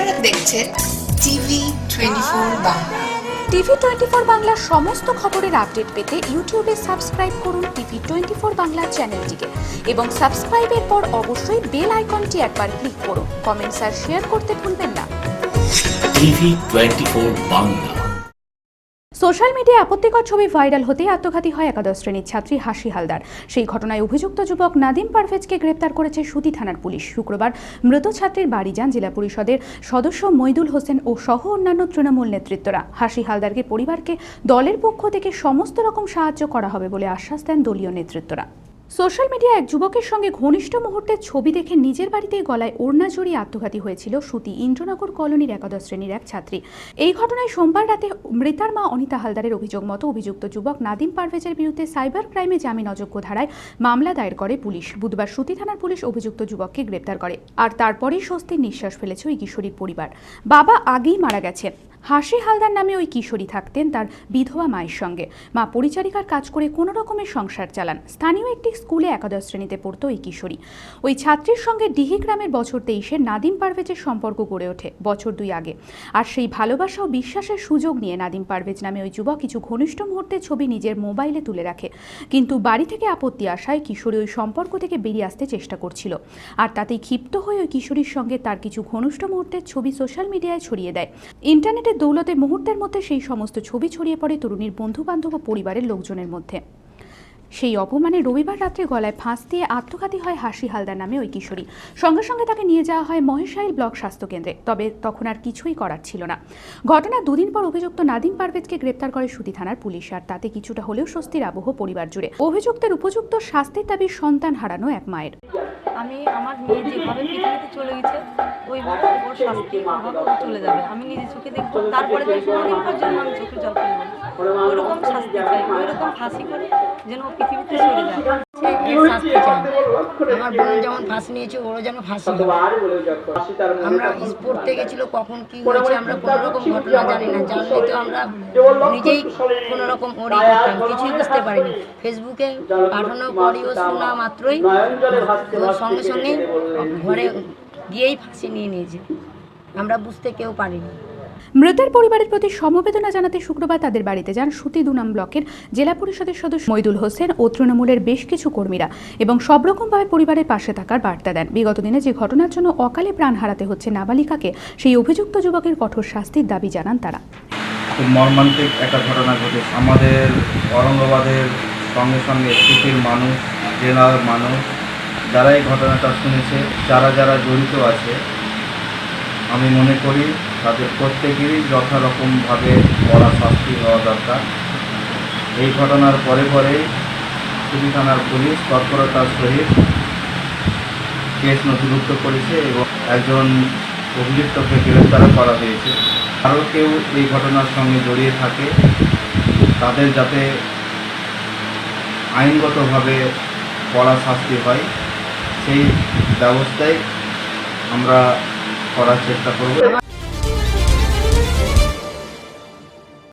আপনারা দেখছেন TV24 Bangla. TV24 বাংলার সমস্ত খবরের আপডেট পেতে ইউটিউবে সাবস্ক্রাইব করুন TV24 বাংলা চ্যানেলটিকে এবং সাবস্ক্রাইবের পর অবশ্যই বেল আইকনটি একবার ক্লিক করুন। কমেন্টস আর শেয়ার করতে ভুলবেন না। TV24 বাংলা। সোশ্যাল মিডিয়ায় আপত্তিকর ছবি ভাইরাল হতেই আত্মঘাতী হয় একাদশ শ্রেণীর ছাত্রী হাসি হালদার। সেই ঘটনায় অভিযুক্ত যুবক নাদিম পারভেজকে গ্রেপ্তার করেছে সুতি থানার পুলিশ। শুক্রবার মৃত ছাত্রীর বাড়ি যান জেলা পরিষদের সদস্য মইদুল হোসেন ও সহ অন্যান্য তৃণমূল নেতৃত্বরা। হাসি হালদারকে পরিবারকে দলের পক্ষ থেকে সমস্ত রকম সাহায্য করা হবে বলে আশ্বাস দেন দলীয় নেতৃত্বরা। সোশ্যাল মিডিয়ায় এক যুবকের সঙ্গে ঘনিষ্ঠ মুহূর্তের ছবি দেখে নিজের বাড়িতেই গলায় ওড়না জড়িয়ে আত্মঘাতী হয়েছিল সুতি ইন্দ্রনগর কলোনির একাদশ শ্রেণীর এক ছাত্রী। এই ঘটনায় সোমবার রাতে মৃতার মা অনিতা হালদারের অভিযোগ মতো অভিযুক্ত যুবক নাদিম পারভেজের বিরুদ্ধে সাইবার ক্রাইমে জামিন অযোগ্য ধারায় মামলা দায়ের করে পুলিশ। বুধবার সুতি থানার পুলিশ অভিযুক্ত যুবককে গ্রেপ্তার করে। আর তারপরেই স্বস্তির নিঃশ্বাস ফেলেছে ওই কিশোরীর পরিবার। বাবা আগেই মারা গেছে। হাসি হালদার নামে ওই কিশোরী থাকতেন তার বিধবা মায়ের সঙ্গে। মা পরিচারিকার কাজ করে কোনো রকমের সংসার চালান। স্থানীয় একটি স্কুলে একাদশ শ্রেণীতে পড়তো ওই কিশোরী। ওই ছাত্রীর সঙ্গে ডিহি গ্রামের বছর 23-এ নাদিম পারভেজের সম্পর্ক গড়ে ওঠে বছর 2 আগে। আর সেই ভালোবাসা ও বিশ্বাসের সুযোগ নিয়ে নাদিম পারভেজ নামে ওই যুবক কিছু ঘনিষ্ঠ মুহূর্তের ছবি নিজের মোবাইলে তুলে রাখে। কিন্তু বাড়ি থেকে আপত্তি আসায় কিশোরী ওই সম্পর্ক থেকে বেরিয়ে আসতে চেষ্টা করছিল। আর তাতেই ক্ষিপ্ত হয়ে ওই কিশোরীর সঙ্গে তার কিছু ঘনিষ্ঠ মুহূর্তের ছবি সোশ্যাল মিডিয়ায় ছড়িয়ে দেয়। ইন্টারনেটের দৌলতে মুহূর্তের মধ্যে সেই সমস্ত ছবি ছড়িয়ে পড়ে তরুণীর বন্ধু বান্ধব ও পরিবারের লোকজনের মধ্যে। সেই অপমানে রবিবার রাত্রে গলায় ফাঁস দিয়ে আত্মঘাতী হয় হাসি হালদার নামে ওই কিশোরী। সঙ্গে সঙ্গে তাকে নিয়ে যাওয়া হয় মহেশাইল ব্লক স্বাস্থ্যকেন্দ্রে। তবে তখন আর কিছুই করার ছিল না। ঘটনার 2 দিন পর অভিযুক্ত নাদিম পারভেজকে গ্রেপ্তার করে সুতি থানার পুলিশ। আর তাতে কিছুটা হলেও স্বস্তির আবহ পরিবার জুড়ে। অভিযুক্তের উপযুক্ত শাস্তির দাবি সন্তান হারানো এক মায়ের। আমি আমার মেয়ে যেভাবে পৃথিবীতে চলে গেছে ওইভাবে ওর শাস্তি ওভাবে চলে যাবে। আমি নিজে চোখে দেখবো, তারপরে যে কোনোদিন পর্যন্ত আমি চোখে জল ফেলবো না। ওইরকম শাস্তি চাই, ওইরকম ফাঁসি করে যেন ও পৃথিবীতে চলে যায়। শাস্তি চাই। আমার বোন যেমন ফাঁসি নিয়েছে ওরও যেন ফাঁসি হয়। আমরা পড়তে গেছিল, কখন কি হয়েছে আমরা কোনো রকম ঘটনা জানি না। জানলে তো আমরা নিজেই কোনো রকম ওরই করতাম, কিছুই বুঝতে পারিনি। ফেসবুকে পাঠানো পরেও শোনা মাত্রই সঙ্গে সঙ্গে ঘরে গিয়েই ফাঁসি নিয়ে নিয়েছে। আমরা বুঝতে কেউ পারিনি। মৃতের পরিবারের প্রতি সমবেদনা জানাতে শুক্রবার তাদের বাড়িতে যান সুতি 2 নং ব্লকের জেলা পরিষদের সদস্য মইদুল হোসেন ও তৃণমূলের বেশ কিছু কর্মীরা এবং সব রকমভাবে পরিবারের পাশে থাকার বার্তা দেন। বিগত দিনে যে ঘটনার জন্য অকালে প্রাণ হারাতে হচ্ছে নাবালিকাকে, সেই অভিযুক্ত যুবকের কঠোর শাস্তির দাবি জানান তারা। খুব মর্মান্তিক একটা ঘটনা ঘটেছে আমাদের ঔরঙ্গাবাদের সঙ্গে সঙ্গে সুতির মানুষ, জেলার মানুষ যারা এই ঘটনাটা শুনেছে, যারা যারা জড়িত আছে, আমি মনে করি তাদের প্রত্যেকেরই যথারকমভাবে কড়া শাস্তি হওয়া দরকার। এই ঘটনার পরে পরেই সুতি থানার পুলিশ তৎপরতার সহিত কেস নথিভুক্ত করেছে এবং একজন অভিযুক্তকে গ্রেপ্তার করা হয়েছে। আরও কেউ এই ঘটনার সঙ্গে জড়িয়ে থাকে তাদের যাতে আইনগতভাবে কড়া শাস্তি হয় সেই ব্যবস্থাই আমরা করার চেষ্টা করব।